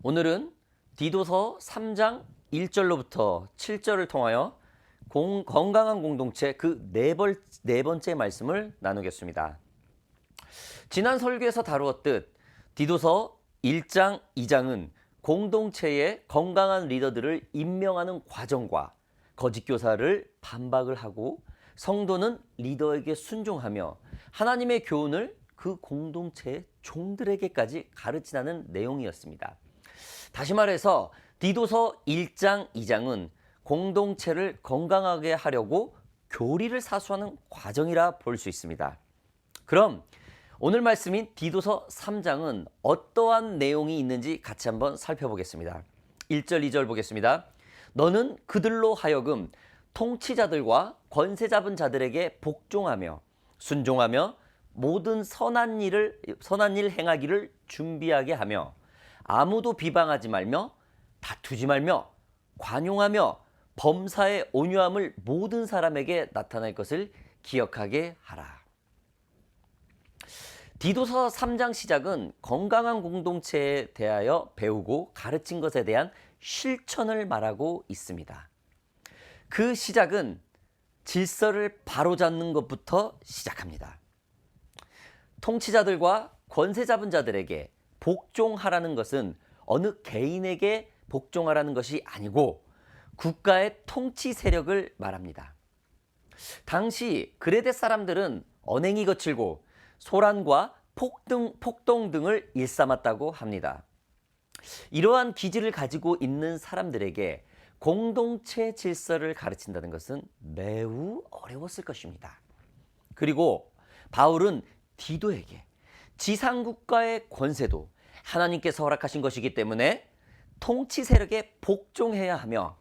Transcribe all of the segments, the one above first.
오늘은 디도서 3장 1절로부터 7절을 통하여 건강한 공동체 그 네 번째 말씀을 나누겠습니다. 지난 설교에서 다루었듯 디도서 1장, 2장은 공동체의 건강한 리더들을 임명하는 과정과 거짓 교사를 반박을 하고 성도는 리더에게 순종하며 하나님의 교훈을 그 공동체의 종들에게까지 가르치라는 내용이었습니다. 다시 말해서 디도서 1장, 2장은 공동체를 건강하게 하려고 교리를 사수하는 과정이라 볼 수 있습니다. 그럼 오늘 말씀인 디도서 3장은 어떠한 내용이 있는지 같이 한번 살펴보겠습니다. 1절, 2절 보겠습니다. 너는 그들로 하여금 통치자들과 권세 잡은 자들에게 복종하며 순종하며 모든 선한 일 행하기를 준비하게 하며 아무도 비방하지 말며 다투지 말며 관용하며 범사의 온유함을 모든 사람에게 나타낼 것을 기억하게 하라. 디도서 3장 시작은 건강한 공동체에 대하여 배우고 가르친 것에 대한 실천을 말하고 있습니다. 그 시작은 질서를 바로잡는 것부터 시작합니다. 통치자들과 권세 잡은 자들에게 복종하라는 것은 어느 개인에게 복종하라는 것이 아니고 국가의 통치 세력을 말합니다. 당시 그레데 사람들은 언행이 거칠고 소란과 폭동 등을 일삼았다고 합니다. 이러한 기질을 가지고 있는 사람들에게 공동체 질서를 가르친다는 것은 매우 어려웠을 것입니다. 그리고 바울은 디도에게 지상국가의 권세도 하나님께서 허락하신 것이기 때문에 통치 세력에 복종해야 하며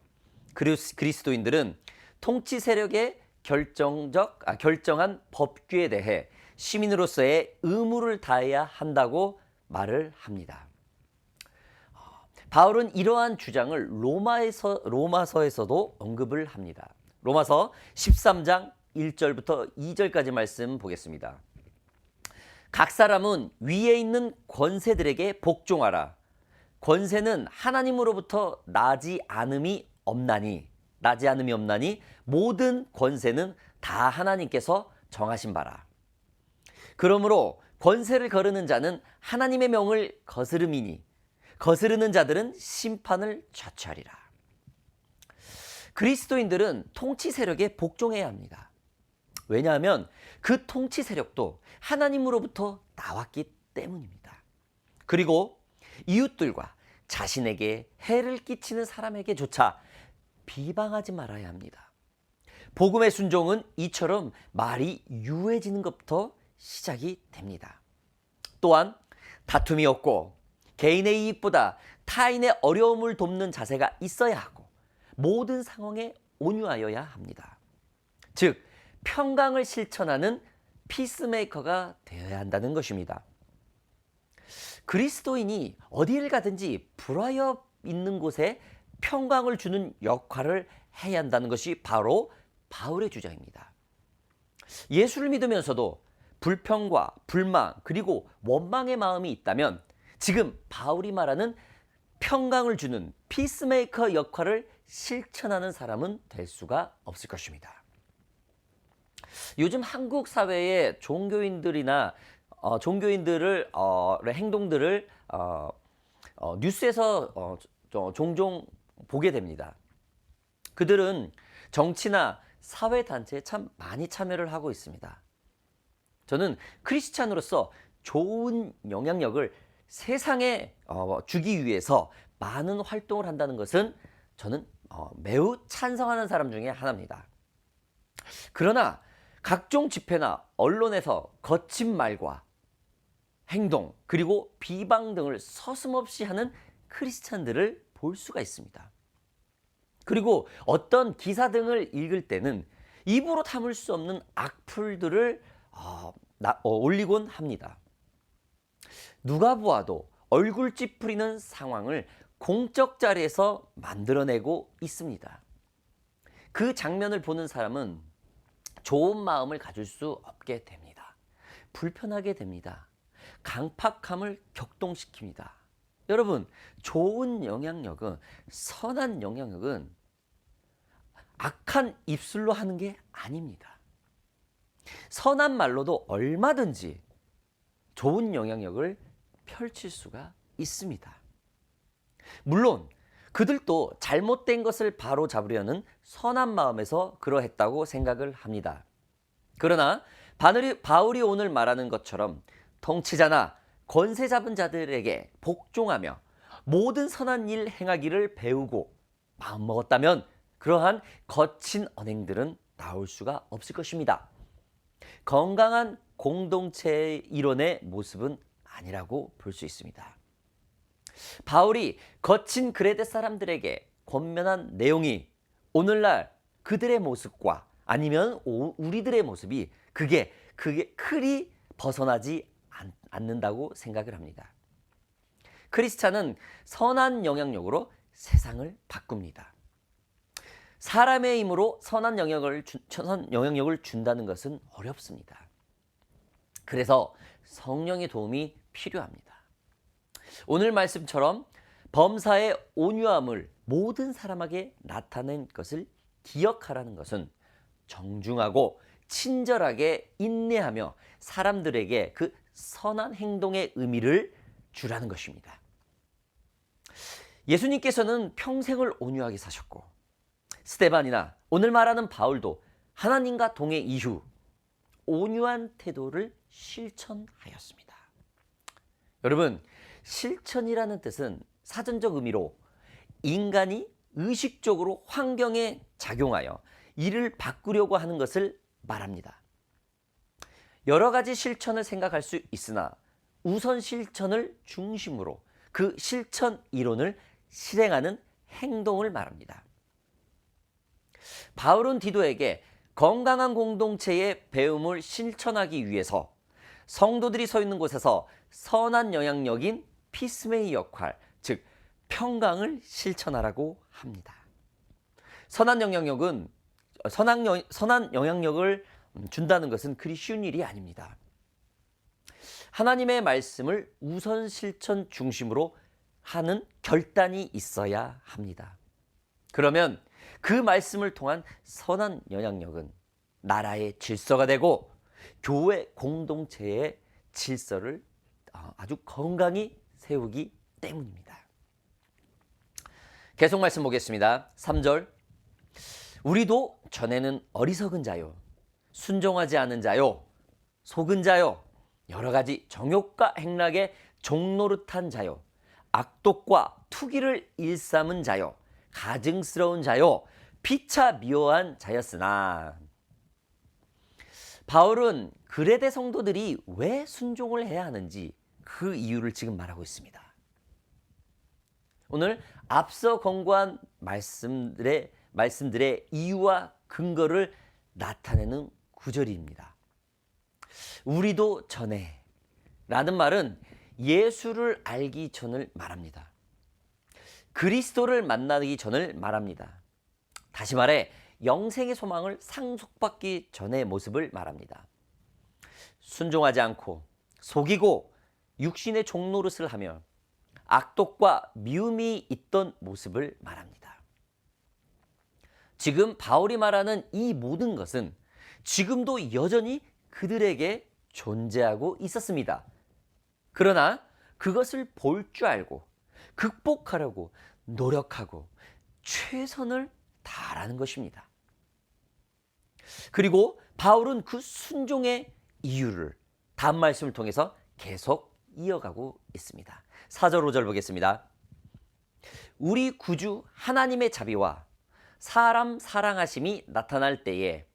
그리스도인들은 통치 세력의 결정한 법규에 대해 시민으로서의 의무를 다해야 한다고 말을 합니다. 바울은 이러한 주장을 로마서에서도 언급을 합니다. 로마서 13장 1절부터 2절까지 말씀 보겠습니다. 각 사람은 위에 있는 권세들에게 복종하라. 권세는 하나님으로부터 나지 않음이 없나니 모든 권세는 다 하나님께서 정하신 바라. 그러므로 권세를 거르는 자는 하나님의 명을 거스름이니 거스르는 자들은 심판을 자초하리라. 그리스도인들은 통치 세력에 복종해야 합니다. 왜냐하면 그 통치 세력도 하나님으로부터 나왔기 때문입니다. 그리고 이웃들과 자신에게 해를 끼치는 사람에게조차 비방하지 말아야 합니다. 복음의 순종은 이처럼 말이 유해지는 것부터 시작이 됩니다. 또한 다툼이 없고 개인의 이익보다 타인의 어려움을 돕는 자세가 있어야 하고 모든 상황에 온유하여야 합니다. 즉 평강을 실천하는 피스메이커가 되어야 한다는 것입니다. 그리스도인이 어디를 가든지 불화협 있는 곳에 평강을 주는 역할을 해야 한다는 것이 바로 바울의 주장입니다. 예수를 믿으면서도 불평과 불만 그리고 원망의 마음이 있다면 지금 바울이 말하는 평강을 주는 피스메이커 역할을 실천하는 사람은 될 수가 없을 것입니다. 요즘 한국 사회의 종교인들의 행동들을 뉴스에서 종종 보게 됩니다. 그들은 정치나 사회단체에 참 많이 참여를 하고 있습니다. 저는 크리스찬으로서 좋은 영향력을 세상에 주기 위해서 많은 활동을 한다는 것은 저는 매우 찬성하는 사람 중에 하나입니다. 그러나 각종 집회나 언론에서 거친 말과 행동 그리고 비방 등을 서슴없이 하는 크리스찬들을 볼 수가 있습니다. 그리고 어떤 기사 등을 읽을 때는 입으로 담을 수 없는 악플들을 올리곤 합니다. 누가 보아도 얼굴 찌푸리는 상황을 공적 자리에서 만들어내고 있습니다. 그 장면을 보는 사람은 좋은 마음을 가질 수 없게 됩니다. 불편하게 됩니다. 강팍함을 격동시킵니다. 여러분, 좋은 영향력은, 선한 영향력은 악한 입술로 하는 게 아닙니다. 선한 말로도 얼마든지 좋은 영향력을 펼칠 수가 있습니다. 물론 그들도 잘못된 것을 바로 잡으려는 선한 마음에서 그러했다고 생각을 합니다. 그러나 바울이 오늘 말하는 것처럼 통치자나 권세 잡은 자들에게 복종하며 모든 선한 일 행하기를 배우고 마음먹었다면 그러한 거친 언행들은 나올 수가 없을 것입니다. 건강한 공동체의 일원의 모습은 아니라고 볼 수 있습니다. 바울이 거친 그레데 사람들에게 권면한 내용이 오늘날 그들의 모습과 아니면 우리들의 모습이 그게 크리 벗어나지 않는다고 생각을 합니다. 크리스찬은 선한 영향력으로 세상을 바꿉니다. 사람의 힘으로 선한 영향력을 준다는 것은 어렵습니다. 그래서 성령의 도움이 필요합니다. 오늘 말씀처럼 범사의 온유함을 모든 사람에게 나타낸 것을 기억하라는 것은 정중하고 친절하게 인내하며 사람들에게 그 선한 행동의 의미를 주라는 것입니다. 예수님께서는 평생을 온유하게 사셨고 스데반이나 오늘 말하는 바울도 하나님과 동행 이후 온유한 태도를 실천하였습니다. 여러분, 실천이라는 뜻은 사전적 의미로 인간이 의식적으로 환경에 작용하여 이를 바꾸려고 하는 것을 말합니다. 여러 가지 실천을 생각할 수 있으나 우선 실천을 중심으로 그 실천 이론을 실행하는 행동을 말합니다. 바울은 디도에게 건강한 공동체의 배움을 실천하기 위해서 성도들이 서 있는 곳에서 선한 영향력인 피스메이 역할, 즉 평강을 실천하라고 합니다. 선한 영향력을 준다는 것은 그리 쉬운 일이 아닙니다. 하나님의 말씀을 우선 실천 중심으로 하는 결단이 있어야 합니다. 그러면 그 말씀을 통한 선한 영향력은 나라의 질서가 되고 교회 공동체의 질서를 아주 건강히 세우기 때문입니다. 계속 말씀 보겠습니다. 3절. 우리도 전에는 어리석은 자요, 순종하지 않은 자요, 속은 자요, 여러 가지 정욕과 행락에 종노릇한 자요, 악독과 투기를 일삼은 자요, 가증스러운 자요, 피차 미워한 자였으나. 바울은 그레데 성도들이 왜 순종을 해야 하는지 그 이유를 지금 말하고 있습니다. 오늘 앞서 권고한 말씀들의 이유와 근거를 나타내는 구절입니다. 우리도 전에 라는 말은 예수를 알기 전을 말합니다. 그리스도를 만나기 전을 말합니다. 다시 말해 영생의 소망을 상속받기 전의 모습을 말합니다. 순종하지 않고 속이고 육신의 종노릇을 하며 악독과 미움이 있던 모습을 말합니다. 지금 바울이 말하는 이 모든 것은 지금도 여전히 그들에게 존재하고 있었습니다. 그러나 그것을 볼 줄 알고 극복하려고 노력하고 최선을 다하라는 것입니다. 그리고 바울은 그 순종의 이유를 다음 말씀을 통해서 계속 이어가고 있습니다. 4절 5절 보겠습니다. 우리 구주 하나님의 자비와 사람 사랑하심이 나타날 때에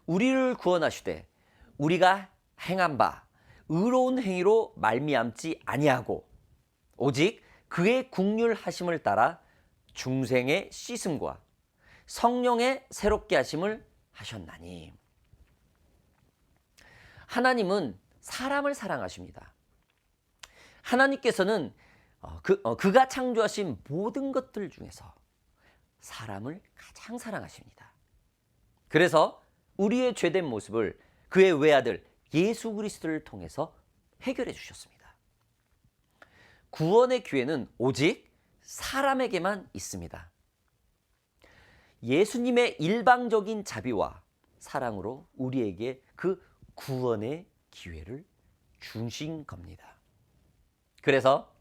우리를 구원하시되 우리가 행한 바 의로운 행위로 말미암지 아니하고 오직 그의 긍휼하심을 따라 중생의 씻음과 성령의 새롭게 하심을 하셨나니. 하나님은 사람을 사랑하십니다. 하나님께서는 그가 창조하신 모든 것들 중에서 사람을 가장 사랑하십니다. 그래서 우리의 죄된 모습을 그의 외아들 예수 그리스도를 통해서 해결해 주셨습니다. 구원의 기회는 오직 사람에게만 있습니다. 예수님의 일방적인 자비와 사랑으로 우리에게 그 구원의 기회를 주신 겁니다. 그래서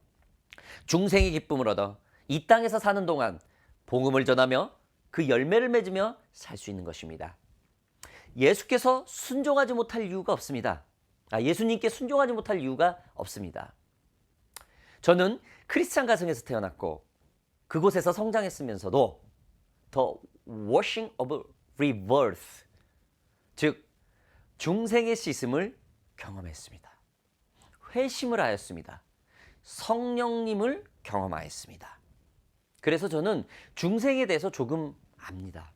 중생의 기쁨을 얻어 이 땅에서 사는 동안 복음을 전하며 그 열매를 맺으며 살 수 있는 것입니다. 예수께서 순종하지 못할 이유가 없습니다. 예수님께 순종하지 못할 이유가 없습니다. 저는 크리스찬 가정에서 태어났고 그곳에서 성장했으면서도 The washing of rebirth, 즉 중생의 씻음을 경험했습니다. 회심을 하였습니다. 성령님을 경험하였습니다. 그래서 저는 중생에 대해서 조금 압니다.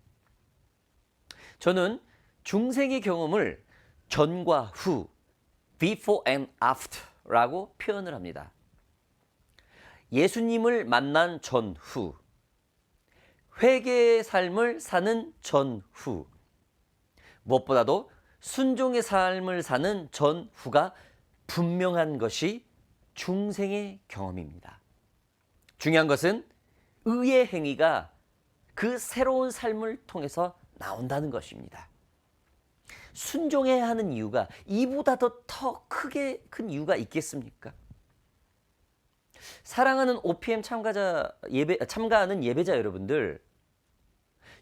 저는 중생의 경험을 전과 후, before and after라고 표현을 합니다. 예수님을 만난 전후, 회개의 삶을 사는 전후, 무엇보다도 순종의 삶을 사는 전후가 분명한 것이 중생의 경험입니다. 중요한 것은 의의 행위가 그 새로운 삶을 통해서 나온다는 것입니다. 순종해야 하는 이유가 이보다 더 크게 큰 이유가 있겠습니까? 사랑하는 OPM 참가하는 예배자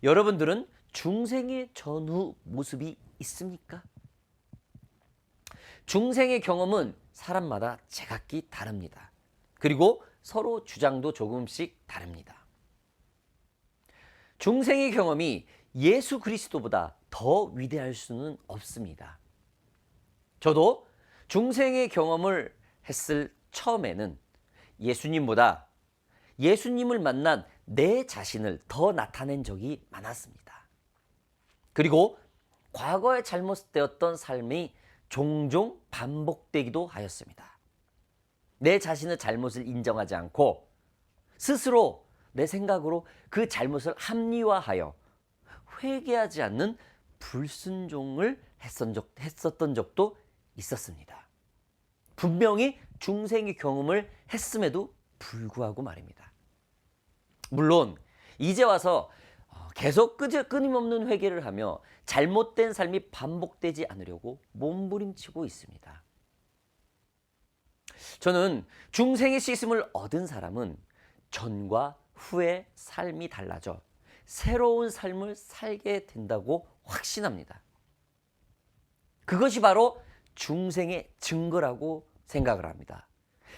여러분들은 중생의 전후 모습이 있습니까? 중생의 경험은 사람마다 제각기 다릅니다. 그리고 서로 주장도 조금씩 다릅니다. 중생의 경험이 예수 그리스도보다 더 위대할 수는 없습니다. 저도 중생의 경험을 했을 처음에는 예수님보다 예수님을 만난 내 자신을 더 나타낸 적이 많았습니다. 그리고 과거에 잘못되었던 삶이 종종 반복되기도 하였습니다. 내 자신의 잘못을 인정하지 않고 스스로 내 생각으로 그 잘못을 합리화하여 회개하지 않는 불순종을 했었던 적도 있었습니다. 분명히 중생의 경험을 했음에도 불구하고 말입니다. 물론 이제 와서 계속 끊임없는 회개를 하며 잘못된 삶이 반복되지 않으려고 몸부림치고 있습니다. 저는 중생의 씻음을 얻은 사람은 전과 후의 삶이 달라져 새로운 삶을 살게 된다고 확신합니다. 그것이 바로 중생의 증거라고 생각을 합니다.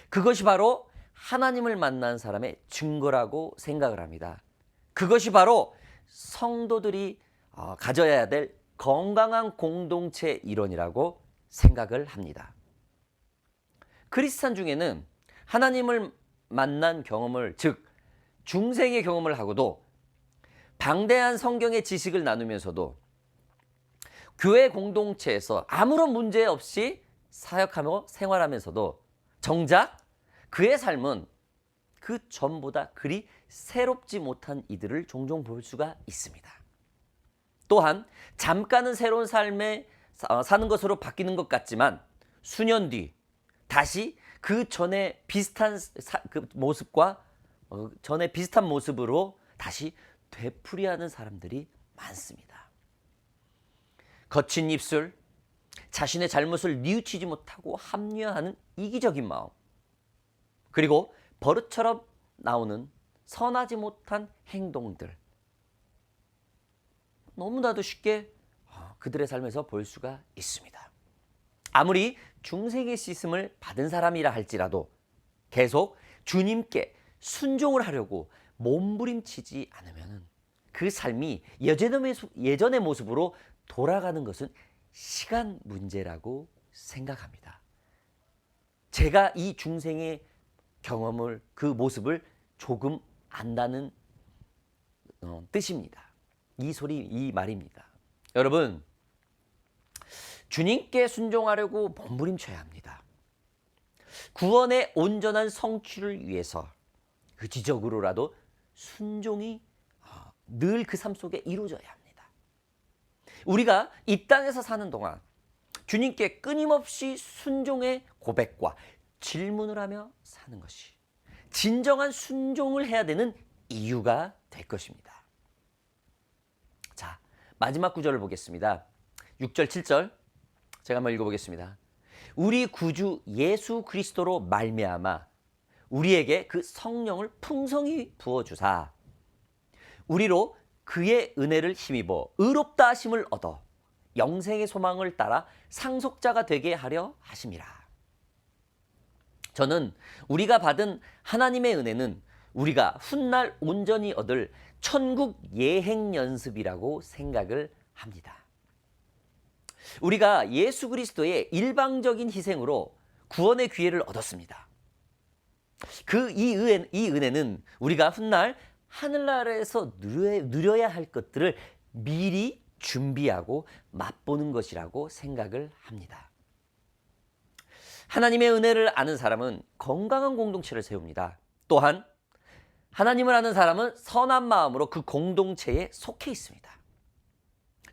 그것이 바로 하나님을 만난 사람의 증거라고 생각을 합니다. 그것이 바로 성도들이 가져야 될 건강한 공동체 이론이라고 생각을 합니다. 크리스찬 중에는 하나님을 만난 경험을, 즉 중생의 경험을 하고도 방대한 성경의 지식을 나누면서도 교회 공동체에서 아무런 문제 없이 사역하며 생활하면서도 정작 그의 삶은 그 전보다 그리 새롭지 못한 이들을 종종 볼 수가 있습니다. 또한 잠깐은 새로운 삶에 사는 것으로 바뀌는 것 같지만 수년 뒤 다시 그 전에 비슷한 그 모습과 전에 비슷한 모습으로 다시 되풀이하는 사람들이 많습니다. 거친 입술, 자신의 잘못을 뉘우치지 못하고 합리화하는 이기적인 마음, 그리고 버릇처럼 나오는 선하지 못한 행동들, 너무나도 쉽게 그들의 삶에서 볼 수가 있습니다. 아무리 중생의 씻음을 받은 사람이라 할지라도 계속 주님께 순종을 하려고 몸부림치지 않으면 그 삶이 예전의 모습으로 돌아가는 것은 시간 문제라고 생각합니다. 제가 이 중생의 경험을, 그 모습을 조금 안다는 뜻입니다. 이 말입니다. 여러분, 주님께 순종하려고 몸부림쳐야 합니다. 구원의 온전한 성취를 위해서 의지적으로라도 순종이 늘 그 삶 속에 이루어져야 합니다. 우리가 이 땅에서 사는 동안 주님께 끊임없이 순종의 고백과 질문을 하며 사는 것이 진정한 순종을 해야 되는 이유가 될 것입니다. 자, 마지막 구절을 보겠습니다. 6절, 7절 제가 한번 읽어보겠습니다. 우리 구주 예수 그리스도로 말미암아 우리에게 그 성령을 풍성히 부어주사 우리로 그의 은혜를 힘입어 의롭다 하심을 얻어 영생의 소망을 따라 상속자가 되게 하려 하심이라. 저는 우리가 받은 하나님의 은혜는 우리가 훗날 온전히 얻을 천국 예행 연습이라고 생각을 합니다. 우리가 예수 그리스도의 일방적인 희생으로 구원의 기회를 얻었습니다. 이 은혜는 우리가 훗날 하늘나라에서 누려야 할 것들을 미리 준비하고 맛보는 것이라고 생각을 합니다. 하나님의 은혜를 아는 사람은 건강한 공동체를 세웁니다. 또한 하나님을 아는 사람은 선한 마음으로 그 공동체에 속해 있습니다.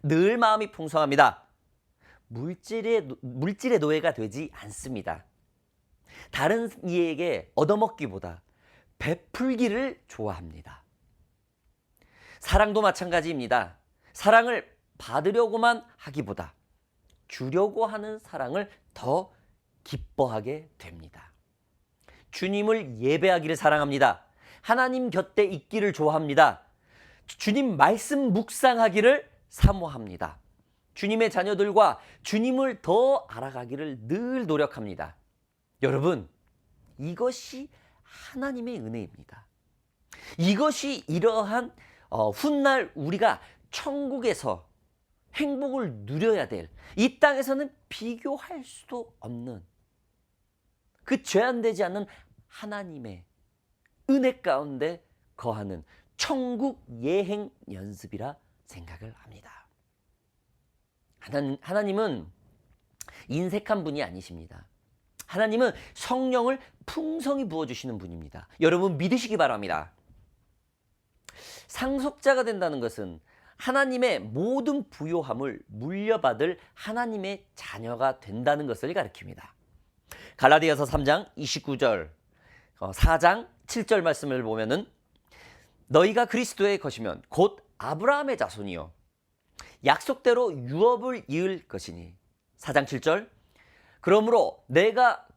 늘 마음이 풍성합니다. 물질의 노예가 되지 않습니다. 다른 이에게 얻어먹기보다 베풀기를 좋아합니다. 사랑도 마찬가지입니다. 사랑을 받으려고만 하기보다 주려고 하는 사랑을 더 기뻐하게 됩니다. 주님을 예배하기를 사랑합니다. 하나님 곁에 있기를 좋아합니다. 주님 말씀 묵상하기를 사모합니다. 주님의 자녀들과 주님을 더 알아가기를 늘 노력합니다. 여러분, 이것이 하나님의 은혜입니다. 이것이 이러한 훗날 우리가 천국에서 행복을 누려야 될, 이 땅에서는 비교할 수도 없는 그 죄안되지 않는 하나님의 은혜 가운데 거하는 천국 예행 연습이라 생각을 합니다. 하나님은 인색한 분이 아니십니다. 하나님은 성령을 풍성히 부어주시는 분입니다. 여러분 믿으시기 바랍니다. 상속자가 된다는 것은 하나님의 모든 부요함을 물려받을 하나님의 자녀가 된다는 것을 가리킵니다. 갈라디아서 3장 29절, 4장 7절 말씀을 보면은 너희가 그리스도의 것이면 곧 아브라함의 자손이요 약속대로 유업을 이을 것이니 4장 7절 그러므로 내가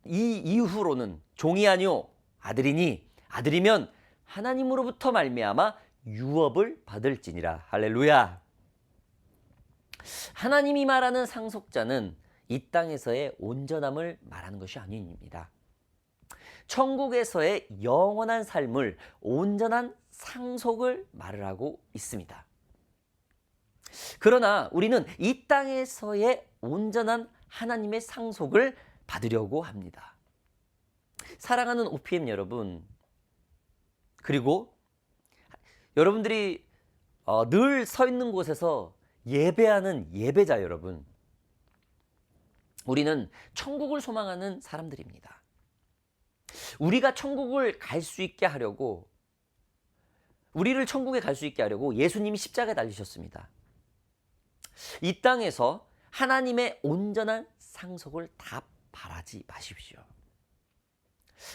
이 이후로는 종이 아니요 아들이니 아들이면 하나님으로부터 말미암아 유업을 받을지니라. 할렐루야. 하나님이 말하는 상속자는 이 땅에서의 온전함을 말하는 것이 아닙니다. 천국에서의 영원한 삶을 온전한 상속을 말을 하고 있습니다. 그러나 우리는 이 땅에서의 온전한 하나님의 상속을 받으려고 합니다. 사랑하는 OPM 여러분, 그리고 여러분들이 늘 서 있는 곳에서 예배하는 예배자 여러분, 우리는 천국을 소망하는 사람들입니다. 우리가 천국을 갈 수 있게 하려고, 우리를 천국에 갈 수 있게 하려고 예수님이 십자가에 달리셨습니다. 이 땅에서 하나님의 온전한 상속을 다 바라지 마십시오.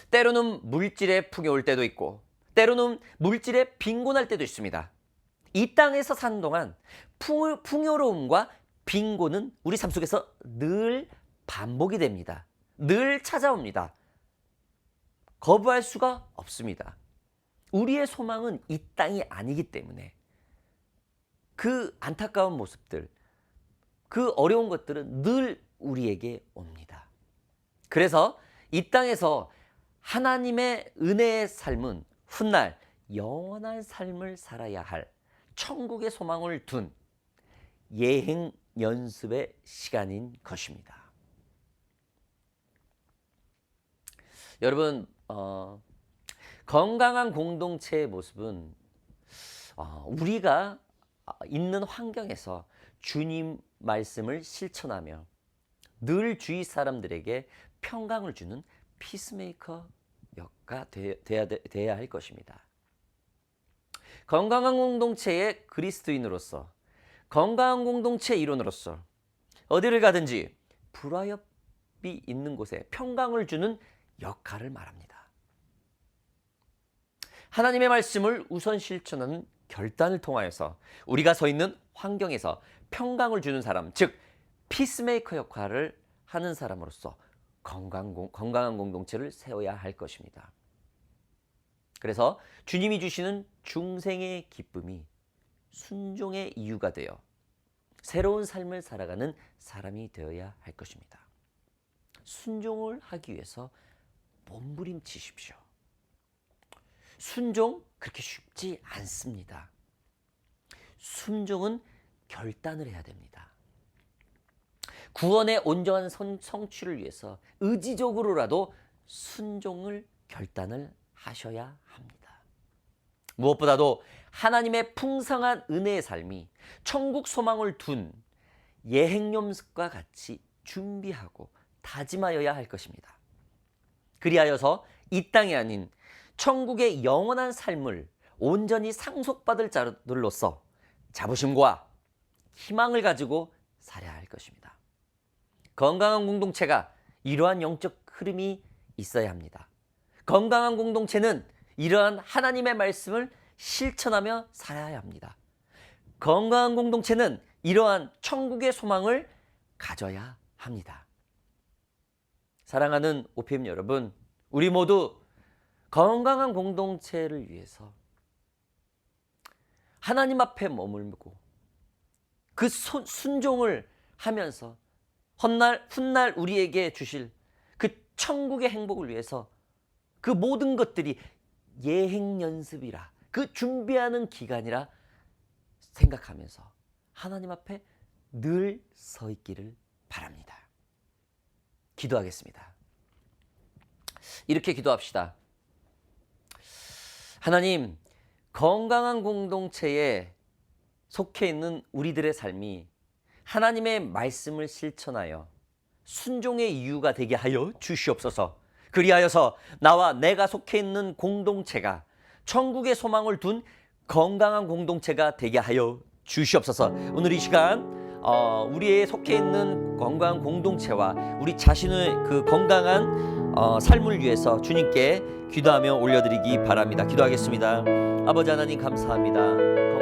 때로는 물질에 풍요올 때도 있고 때로는 물질에 빈곤할 때도 있습니다. 이 땅에서 사는 동안 풍요로움과 빈곤은 우리 삶 속에서 늘 반복이 됩니다. 늘 찾아옵니다. 거부할 수가 없습니다. 우리의 소망은 이 땅이 아니기 때문에 그 안타까운 모습들, 그 어려운 것들은 늘 우리에게 옵니다. 그래서 이 땅에서 하나님의 은혜의 삶은 훗날 영원한 삶을 살아야 할 천국의 소망을 둔 예행 연습의 시간인 것입니다. 여러분, 건강한 공동체의 모습은 우리가 있는 환경에서 주님 말씀을 실천하며 늘 주위 사람들에게 평강을 주는 피스메이커가 돼야 할 것입니다. 건강한 공동체의 그리스도인으로서, 건강한 공동체의 일원으로서 어디를 가든지 불화협이 있는 곳에 평강을 주는 역할을 말합니다. 하나님의 말씀을 우선 실천하는 결단을 통하여서 우리가 서 있는 환경에서 평강을 주는 사람, 즉 피스메이커 역할을 하는 사람으로서 건강한 공동체를 세워야 할 것입니다. 그래서 주님이 주시는 중생의 기쁨이 순종의 이유가 되어 새로운 삶을 살아가는 사람이 되어야 할 것입니다. 순종을 하기 위해서 몸부림치십시오. 순종 그렇게 쉽지 않습니다. 순종은 결단을 해야 됩니다. 구원의 온전한 성취를 위해서 의지적으로라도 순종을 결단을 하셔야 합니다. 무엇보다도 하나님의 풍성한 은혜의 삶이 천국 소망을 둔 예행염습과 같이 준비하고 다짐하여야 할 것입니다. 그리하여서 이 땅이 아닌 천국의 영원한 삶을 온전히 상속받을 자들로서 자부심과 희망을 가지고 살아야 할 것입니다. 건강한 공동체가 이러한 영적 흐름이 있어야 합니다. 건강한 공동체는 이러한 하나님의 말씀을 실천하며 살아야 합니다. 건강한 공동체는 이러한 천국의 소망을 가져야 합니다. 사랑하는 OPM 여러분, 우리 모두 건강한 공동체를 위해서 하나님 앞에 머물고 그 순종을 하면서 훗날 우리에게 주실 그 천국의 행복을 위해서 그 모든 것들이 예행 연습이라, 그 준비하는 기간이라 생각하면서 하나님 앞에 늘 서 있기를 바랍니다. 기도하겠습니다. 이렇게 기도합시다. 하나님, 건강한 공동체에 속해 있는 우리들의 삶이 하나님의 말씀을 실천하여 순종의 이유가 되게 하여 주시옵소서. 그리하여서 나와 내가 속해 있는 공동체가 천국의 소망을 둔 건강한 공동체가 되게 하여 주시옵소서. 오늘 이 시간 우리의 속해 있는 건강한 공동체와 우리 자신의 그 건강한 삶을 위해서 주님께 기도하며 올려드리기 바랍니다. 기도하겠습니다. 아버지 하나님 감사합니다.